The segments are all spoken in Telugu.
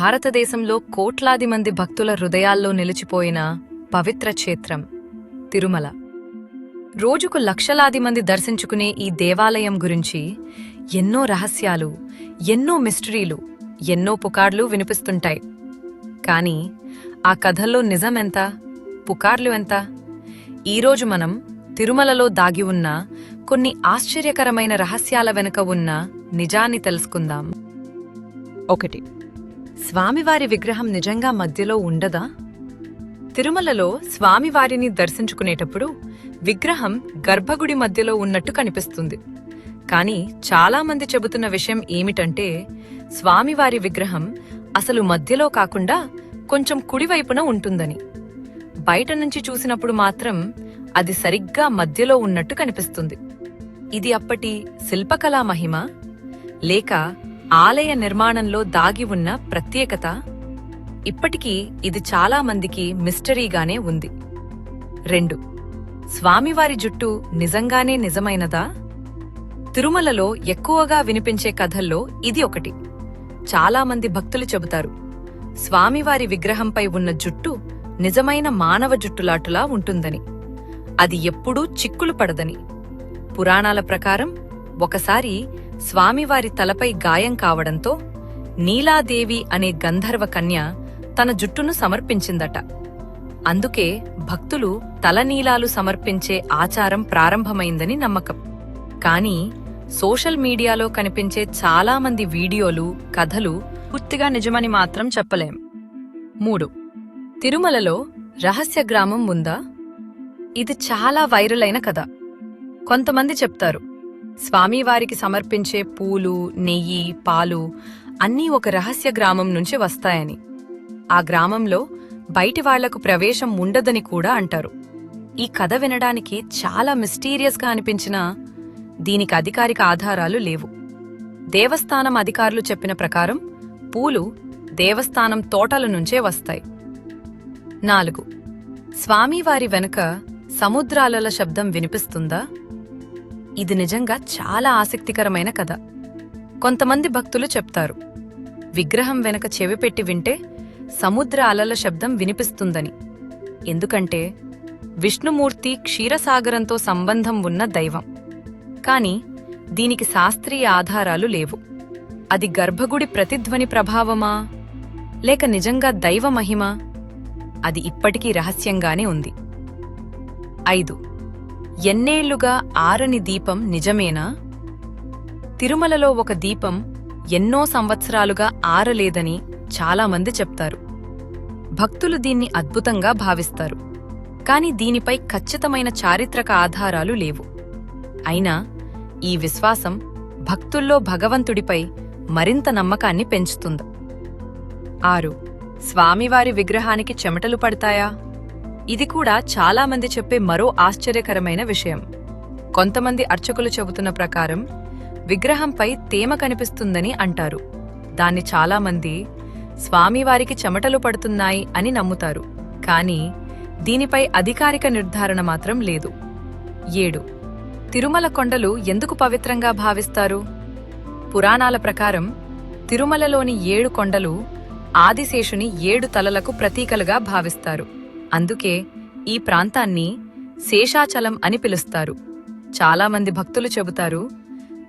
భారతదేశంలో కోట్లాది మంది భక్తుల హృదయాల్లో నిలిచిపోయిన పవిత్ర క్షేత్రం తిరుమల. రోజుకు లక్షలాది మంది దర్శించుకునే ఈ దేవాలయం గురించి ఎన్నో రహస్యాలు, ఎన్నో మిస్టరీలు, ఎన్నో పుకార్లు వినిపిస్తుంటాయి. కానీ ఆ కథల్లో నిజమెంత, పుకార్లు ఎంత? ఈరోజు మనం తిరుమలలో దాగి ఉన్న కొన్ని ఆశ్చర్యకరమైన రహస్యాల వెనుక ఉన్న నిజాన్ని తెలుసుకుందాం. 1. స్వామివారి విగ్రహం నిజంగా మధ్యలో ఉండదా? తిరుమలలో స్వామివారిని దర్శించుకునేటప్పుడు విగ్రహం గర్భగుడి మధ్యలో ఉన్నట్టు కనిపిస్తుంది. కానీ చాలామంది చెబుతున్న విషయం ఏమిటంటే, స్వామివారి విగ్రహం అసలు మధ్యలో కాకుండా కొంచెం కుడివైపున ఉంటుందని. బయట నుంచి చూసినప్పుడు మాత్రం అది సరిగ్గా మధ్యలో ఉన్నట్టు కనిపిస్తుంది. ఇది అప్పటి శిల్పకళా మహిమ, లేక ఆలయ నిర్మాణంలో దాగి ఉన్న ప్రత్యేకత? ఇప్పటికీ ఇది చాలా మందికి మిస్టరీగానే ఉంది. 2. స్వామివారి జుట్టు నిజంగానే నిజమైనదా? తిరుమలలో ఎక్కువగా వినిపించే కథల్లో ఇది ఒకటి. చాలామంది భక్తులు చెబుతారు, స్వామివారి విగ్రహంపై ఉన్న జుట్టు నిజమైన మానవ జుట్టులాటులా ఉంటుందని. అది ఎప్పుడూ చిక్కులు పడదని. పురాణాల ప్రకారం ఒకసారి స్వామివారి తలపై గాయం కావడంతో నీలాదేవి అనే గంధర్వ కన్య తన జుట్టును సమర్పించిందట. అందుకే భక్తులు తలనీలాలు సమర్పించే ఆచారం ప్రారంభమైందని నమ్మకం. కానీ సోషల్ మీడియాలో కనిపించే చాలామంది వీడియోలు, కథలు పూర్తిగా నిజమని మాత్రం చెప్పలేం. 3. తిరుమలలో రహస్య గ్రామం ఉందా? ఇది చాలా వైరల్ అయిన కథ. కొంతమంది చెప్తారు, స్వామివారికి సమర్పించే పూలు, నెయ్యి, పాలు అన్నీ ఒక రహస్య గ్రామం నుంచి వస్తాయని. ఆ గ్రామంలో బయటి వాళ్లకు ప్రవేశం ఉండదని కూడా అంటారు. ఈ కథ వినడానికి చాలా మిస్టీరియస్గా అనిపించినా దీనికి అధికారిక ఆధారాలు లేవు. దేవస్థానం అధికారులు చెప్పిన ప్రకారం పూలు దేవస్థానం తోటల నుంచే వస్తాయి. 4. స్వామివారి వెనుక సముద్రాలల శబ్దం వినిపిస్తుందా? ఇది నిజంగా చాలా ఆసక్తికరమైన కథ. కొంతమంది భక్తులు చెప్తారు, విగ్రహం వెనక చెవి పెట్టి వింటే సముద్ర అలల శబ్దం వినిపిస్తుందని. ఎందుకంటే విష్ణుమూర్తి క్షీరసాగరంతో సంబంధం ఉన్న దైవం. కాని దీనికి శాస్త్రీయ ఆధారాలు లేవు. అది గర్భగుడి ప్రతిధ్వని ప్రభావమా, లేక నిజంగా దైవ మహిమ? అది ఇప్పటికీ రహస్యంగానే ఉంది. 5. ఎన్నేళ్లుగా ఆరని దీపం నిజమేనా? తిరుమలలో ఒక దీపం ఎన్నో సంవత్సరాలుగా ఆరలేదని చాలామంది చెప్తారు. భక్తులు దీన్ని అద్భుతంగా భావిస్తారు. కాని దీనిపై ఖచ్చితమైన చారిత్రక ఆధారాలు లేవు. అయినా ఈ విశ్వాసం భక్తుల్లో భగవంతుడిపై మరింత నమ్మకాన్ని పెంచుతుంది. 6. స్వామివారి విగ్రహానికి చెమటలు పడతాయా? ఇది కూడా చాలామంది చెప్పే మరో ఆశ్చర్యకరమైన విషయం. కొంతమంది అర్చకులు చెబుతున్న ప్రకారం విగ్రహంపై తేమ కనిపిస్తుందని అంటారు. దాన్ని చాలామంది స్వామివారికి చెమటలు పడుతున్నాయి అని నమ్ముతారు. కానీ దీనిపై అధికారిక నిర్ధారణ మాత్రం లేదు. 7. తిరుమల కొండలు ఎందుకు పవిత్రంగా భావిస్తారు? పురాణాల ప్రకారం తిరుమలలోని 7 కొండలు ఆదిశేషుని 7 తలలకు ప్రతీకలుగా భావిస్తారు. అందుకే ఈ ప్రాంతాన్ని శేషాచలం అని పిలుస్తారు. చాలామంది భక్తులు చెబుతారు,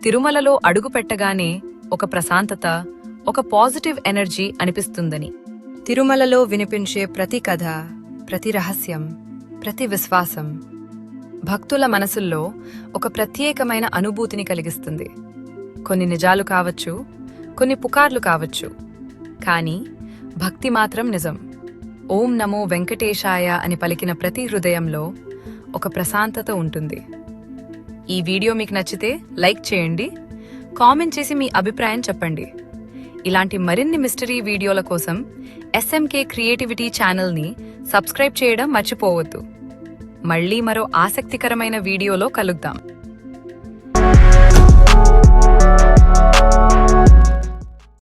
తిరుమలలో అడుగుపెట్టగానే ఒక ప్రశాంతత, ఒక పాజిటివ్ ఎనర్జీ అనిపిస్తుందని. తిరుమలలో వినిపించే ప్రతి కథ, ప్రతి రహస్యం, ప్రతి విశ్వాసం భక్తుల మనసుల్లో ఒక ప్రత్యేకమైన అనుభూతిని కలిగిస్తుంది. కొన్ని నిజాలు కావచ్చు, కొన్ని పుకార్లు కావచ్చు, కానీ భక్తి మాత్రం నిజం. ఓం నమో వెంకటేశాయ అని పలికిన ప్రతి హృదయంలో ఒక ప్రశాంతత ఉంటుంది. ఈ వీడియో మీకు నచ్చితే లైక్ చేయండి, కామెంట్ చేసి మీ అభిప్రాయం చెప్పండి. ఇలాంటి మరిన్ని మిస్టరీ వీడియోల కోసం SMK క్రియేటివిటీ ఛానల్ని సబ్స్క్రైబ్ చేయడం మర్చిపోవద్దు. మళ్ళీ మరో ఆసక్తికరమైన వీడియోలో కలుద్దాం.